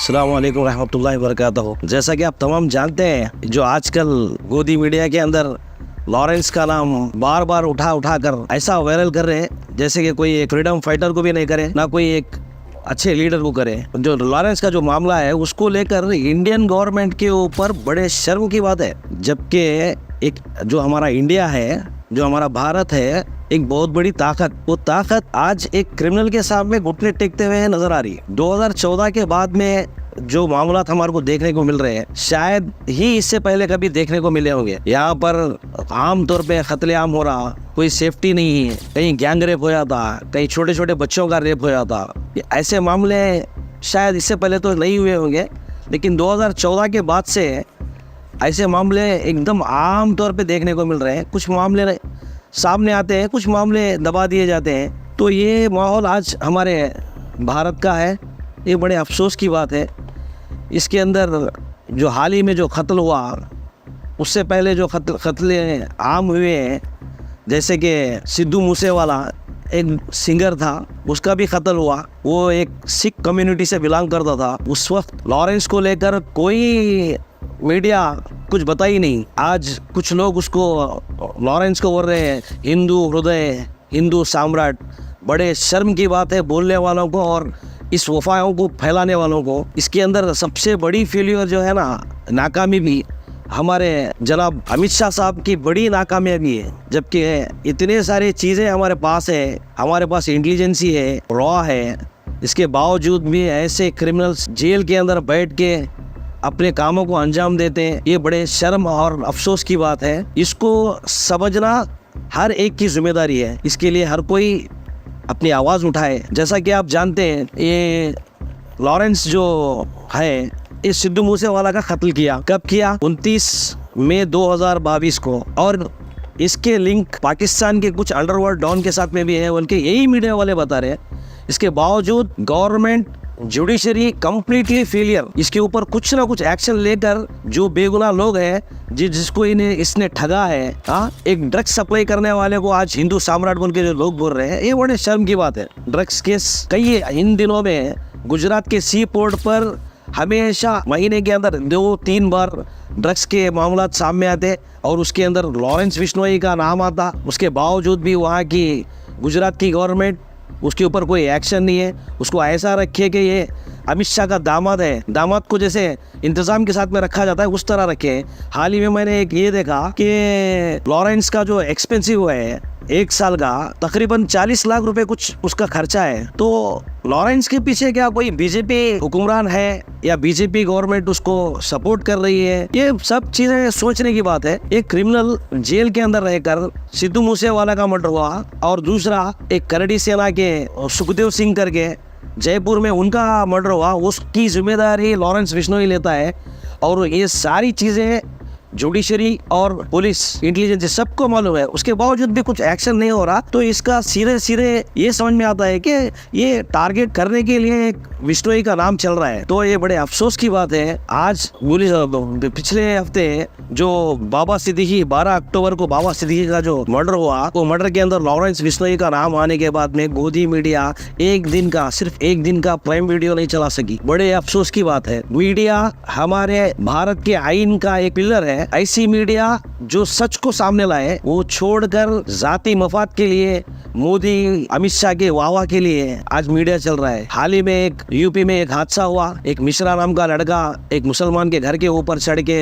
अस्सलाम वालेकुम रहमतुल्लाहि व बरकातहू। जैसा कि आप तमाम जानते हैं, जो आजकल गोदी मीडिया के अंदर लॉरेंस का नाम बार बार उठा कर ऐसा वायरल कर रहे हैं जैसे कि कोई एक फ्रीडम फाइटर को भी नहीं करे, ना कोई एक अच्छे लीडर को करे। जो लॉरेंस का जो मामला है उसको लेकर इंडियन गवर्नमेंट के ऊपर बड़े शर्म की बात है, जबकि एक जो हमारा इंडिया है, जो हमारा भारत है, एक बहुत बड़ी ताकत, वो ताकत आज एक क्रिमिनल के सामने घुटने टेकते हुए नजर आ रही है। 2014 के बाद में जो मामला हमारे को देखने को मिल रहे हैं, शायद ही इससे पहले कभी देखने को मिले होंगे। यहाँ पर आम तौर पे कत्लेआम हो रहा, कोई सेफ्टी नहीं है, कहीं गैंग रेप हो जाता, कहीं छोटे छोटे बच्चों का रेप हो जाता। ऐसे मामले शायद इससे पहले तो नहीं हुए होंगे, लेकिन 2014 के बाद से ऐसे मामले एकदम आम तौर पे देखने को मिल रहे हैं। कुछ मामले सामने आते हैं, कुछ मामले दबा दिए जाते हैं। तो ये माहौल आज हमारे भारत का है, ये बड़े अफसोस की बात है। इसके अंदर जो हाल ही में जो कत्ल हुआ, उससे पहले जो कत्ले आम हुए हैं, जैसे कि सिद्धू मूसेवाला एक सिंगर था, उसका भी कत्ल हुआ। वो एक सिख कम्युनिटी से बिलोंग करता था। उस वक्त लॉरेंस को लेकर कोई मीडिया कुछ बता ही नहीं। आज कुछ लोग उसको, लॉरेंस को बोल रहे हैं हिंदू हृदय, हिंदू सम्राट। बड़े शर्म की बात है बोलने वालों को और इस वफाओं को फैलाने वालों को। इसके अंदर सबसे बड़ी फेल्यूर जो है ना, नाकामी भी हमारे जनाब अमित शाह साहब की बड़ी नाकामयाबी है। जबकि इतने सारी चीज़ें हमारे पास है, हमारे पास इंटेलिजेंसी है, रॉ है, इसके बावजूद भी ऐसे क्रिमिनल्स जेल के अंदर बैठ के अपने कामों को अंजाम देते हैं। ये बड़े शर्म और अफसोस की बात है। इसको समझना हर एक की जिम्मेदारी है। इसके लिए हर कोई अपनी आवाज़ उठाए। जैसा कि आप जानते हैं, ये लॉरेंस जो है, इस सिद्धू मूसेवाला का कत्ल किया। कब किया? 29 मई 2022 को। और इसके लिंक पाकिस्तान के कुछ अंडरवर्ल्ड डॉन के साथ में भी है, उनके यही मीडिया वाले बता रहे हैं। इसके बावजूद गवर्नमेंट, जुडिशरी कंप्लीटली फेलियर। इसके ऊपर कुछ ना कुछ एक्शन लेकर जो बेगुनाह लोग हैं, जिसको इसने ठगा है, एक ड्रग्स सप्लाई करने वाले को आज हिंदू सम्राट बोल के जो लोग बोल रहे हैं, ये बड़े शर्म की बात है। ड्रग्स केस कई इन दिनों में गुजरात के सी पोर्ट पर हमेशा महीने के अंदर 2-3 बार ड्रग्स के मामला सामने आते और उसके अंदर लॉरेंस बिश्नोई का नाम आता। उसके बावजूद भी वहाँ की गुजरात की गवर्नमेंट, उसके ऊपर कोई एक्शन नहीं है। उसको ऐसा रखे कि ये अमित शाह का दामाद है, दामाद को जैसे इंतजाम के साथ में रखा जाता है उस तरह रखे। हाल ही में मैंने एक ये देखा कि लॉरेंस का जो एक्सपेंसिव है, 1 साल का तकरीबन 40 लाख रुपए कुछ उसका खर्चा है। तो लॉरेंस के पीछे क्या कोई बीजेपी हुक्मरान है या बीजेपी गवर्नमेंट उसको सपोर्ट कर रही है? ये सब चीजें सोचने की बात है। एक क्रिमिनल जेल के अंदर रहकर सिद्धू मूसेवाला का मर्डर हुआ, और दूसरा एक करड़ी सेना के सुखदेव सिंह करके जयपुर में उनका मर्डर हुआ। उसकी जिम्मेदारी लॉरेंस बिश्नोई लेता है। और ये सारी चीजें जुडिशरी और पुलिस, इंटेलिजेंस सबको मालूम है, उसके बावजूद भी कुछ एक्शन नहीं हो रहा। तो इसका सीधे ये समझ में आता है कि ये टारगेट करने के लिए एक बिश्नोई का नाम चल रहा है। तो ये बड़े अफसोस की बात है। आज पिछले हफ्ते जो बाबा सिद्दीकी, 12 अक्टूबर को बाबा सिद्दीकी का जो मर्डर हुआ, वो मर्डर के अंदर लॉरेंस बिश्नोई का नाम आने के बाद में गोदी मीडिया सिर्फ एक दिन का प्राइम वीडियो नहीं चला सकी। बड़े अफसोस की बात है। मीडिया हमारे भारत के आईन का एक पिलर है। ऐसी मीडिया जो सच को सामने लाए, वो छोड़कर जाति मफाद के लिए, मोदी अमित शाह के वाहवाह के लिए आज मीडिया चल रहा है। हाल ही में एक यूपी में एक हादसा हुआ। एक मिश्रा नाम का लड़का एक मुसलमान के घर के ऊपर चढ़ के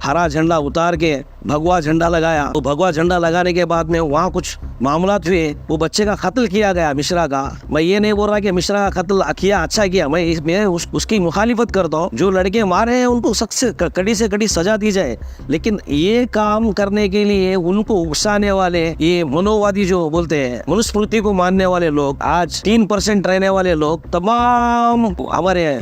हरा झंडा उतार के भगवा झंडा लगाया। तो भगवा झंडा लगाने के बाद में वहाँ कुछ मामला हुए, वो बच्चे का कत्ल किया गया, मिश्रा का। मैं ये नहीं बोल रहा कि मिश्रा का कत्ल किया अच्छा किया, मैं उसकी मुखालिफत करता हूँ। जो लड़के मारे हैं उनको सख्त से कड़ी सजा दी जाए। लेकिन ये काम करने के लिए उनको उकसाने वाले, ये मनोवादी जो बोलते हैं, मनुस्मृति को मानने वाले लोग, आज 3% रहने वाले लोग तमाम हमारे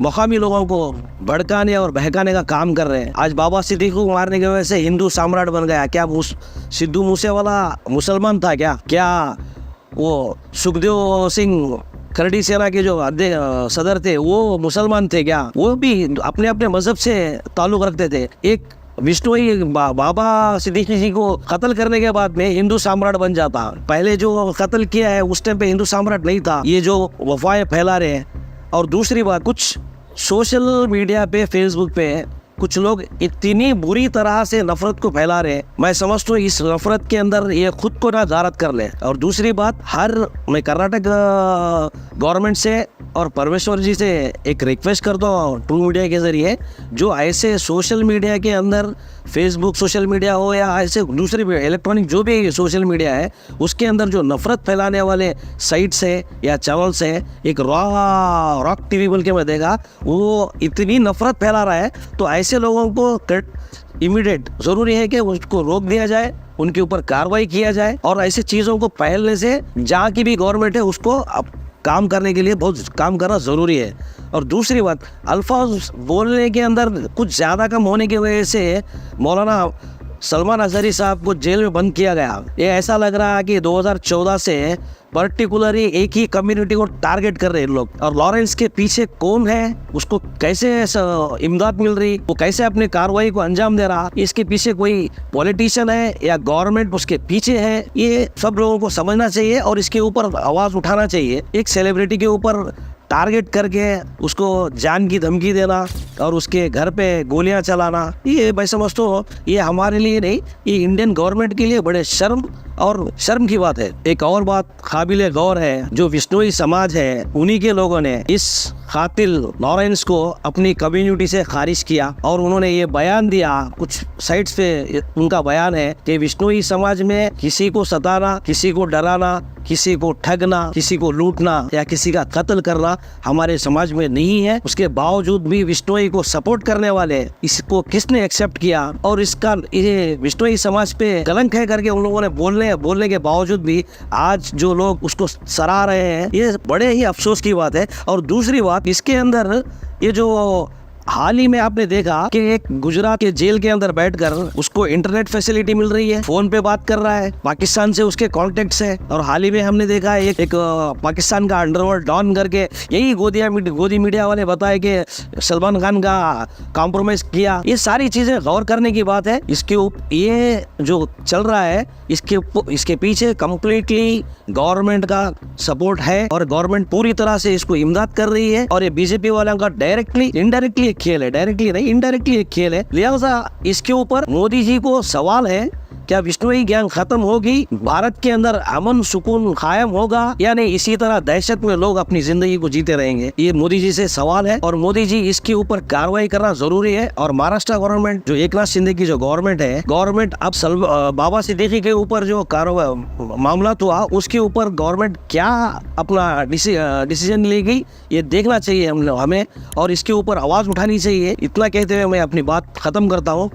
मकामी लोगों को भड़काने और बहकाने का काम कर रहे हैं। आज बाबा सिद्दीकी को मारने की वजह से हिंदू सम्राट बन गया। क्या सिद्धू मूसेवाला मुसलमान था क्या वो सुखदेव सिंह खरड़ी सेना के जो सदर थे वो मुसलमान थे क्या? वो भी अपने अपने मजहब से ताल्लुक रखते थे। एक बिश्नोई बाबा सिद्दीकी जी को कत्ल करने के बाद में हिंदू सम्राट बन जाता। पहले जो कत्ल किया है उस टाइम पे हिंदू सम्राट नहीं था। ये जो वफाएं फैला रहे हैं। और दूसरी बात, कुछ सोशल मीडिया पे, फेसबुक पे कुछ लोग इतनी बुरी तरह से नफरत को फैला रहे हैं, मैं समझता हूँ इस नफरत के अंदर ये खुद को ना गारत कर ले। और दूसरी बात, मैं कर्नाटक गवर्नमेंट से और परमेश्वर जी से एक रिक्वेस्ट करता हूँ ट्रू मीडिया के ज़रिए, जो ऐसे सोशल मीडिया के अंदर, फेसबुक सोशल मीडिया हो या ऐसे दूसरे इलेक्ट्रॉनिक जो भी सोशल मीडिया है, उसके अंदर जो नफरत फैलाने वाले साइट्स है या चैनल्स है, एक रॉक टीवी बोल के मैं देखा, वो इतनी नफरत फैला रहा है। तो ऐसे लोगों को इमीडिएट ज़रूरी है कि उसको रोक दिया जाए, उनके ऊपर कार्रवाई किया जाए, और ऐसे चीज़ों को फैलने से जहाँ की भी गवर्नमेंट है उसको अब काम करने के लिए बहुत काम करना ज़रूरी है। और दूसरी बात, अल्फाज बोलने के अंदर कुछ ज़्यादा कम होने की वजह से मौलाना सलमान अजहरी साहब को जेल में बंद किया गया। ये ऐसा लग रहा है कि 2014 से पर्टिकुलरली एक ही कम्युनिटी को टारगेट कर रहे हैं लोग। और लॉरेंस के पीछे कौन है, उसको कैसे इमदाद मिल रही, वो कैसे अपने कार्रवाई को अंजाम दे रहा, इसके पीछे कोई पॉलिटिशियन है या गवर्नमेंट उसके पीछे है, ये सब लोगों को समझना चाहिए और इसके ऊपर आवाज़ उठाना चाहिए। एक सेलिब्रिटी के ऊपर टारगेट करके उसको जान की धमकी देना और उसके घर पे गोलियां चलाना, ये मैं समझता हूँ ये हमारे लिए नहीं, ये इंडियन गवर्नमेंट के लिए बड़े शर्म की बात है। एक और बात काबिले गौर है, जो विश्नोई समाज है उन्हीं के लोगों ने इस कातिल लॉरेंस को अपनी कम्युनिटी से खारिज किया और उन्होंने ये बयान दिया, कुछ साइट्स पे उनका बयान है कि विश्नोई समाज में किसी को सताना, किसी को डराना, किसी को ठगना, किसी को लूटना या किसी का कत्ल करना हमारे समाज में नहीं है। उसके बावजूद भी विश्नोई को सपोर्ट करने वाले इसको किसने एक्सेप्ट किया, और इसका ये विश्नोई समाज पे कलंक है करके उन लोगों ने बोलने के बावजूद भी आज जो लोग उसको सराह रहे हैं, ये बड़े ही अफसोस की बात है। और दूसरी बात, इसके अंदर ये जो हाल ही में आपने देखा कि एक गुजरात के जेल के अंदर बैठकर उसको इंटरनेट फैसिलिटी मिल रही है, फोन पे बात कर रहा है, पाकिस्तान से उसके कॉन्टेक्ट्स है। और हाल ही में हमने देखा एक पाकिस्तान का अंडरवर्ल्ड डॉन करके, यही गोदी मीडिया वाले बताए कि सलमान खान का कॉम्प्रोमाइज किया। ये सारी चीजें गौर करने की बात है। इसके ऊपर ये जो चल रहा है, इसके पीछे कम्प्लीटली गवर्नमेंट का सपोर्ट है और गवर्नमेंट पूरी तरह से इसको इमदाद कर रही है। और ये बीजेपी वालों का इनडायरेक्टली एक खेल है, डायरेक्टली नहीं, इनडायरेक्टली एक खेल है। लिहाजा इसके ऊपर मोदी जी को सवाल है, क्या विश्नोई गैंग खत्म होगी, भारत के अंदर अमन सुकून कायम होगा या नहीं, इसी तरह दहशत में लोग अपनी जिंदगी को जीते रहेंगे? ये मोदी जी से सवाल है और मोदी जी इसके ऊपर कार्रवाई करना जरूरी है। और महाराष्ट्र गवर्नमेंट, जो एकनाथ शिंदे की जो गवर्नमेंट है, गवर्नमेंट अब बाबा सिद्दीकी के ऊपर जो मामला हुआ उसके ऊपर गवर्नमेंट क्या अपना डिसीजन लेगी, ये देखना चाहिए हमें, और इसके ऊपर आवाज उठानी चाहिए। इतना कहते हुए मैं अपनी बात खत्म करता हूँ।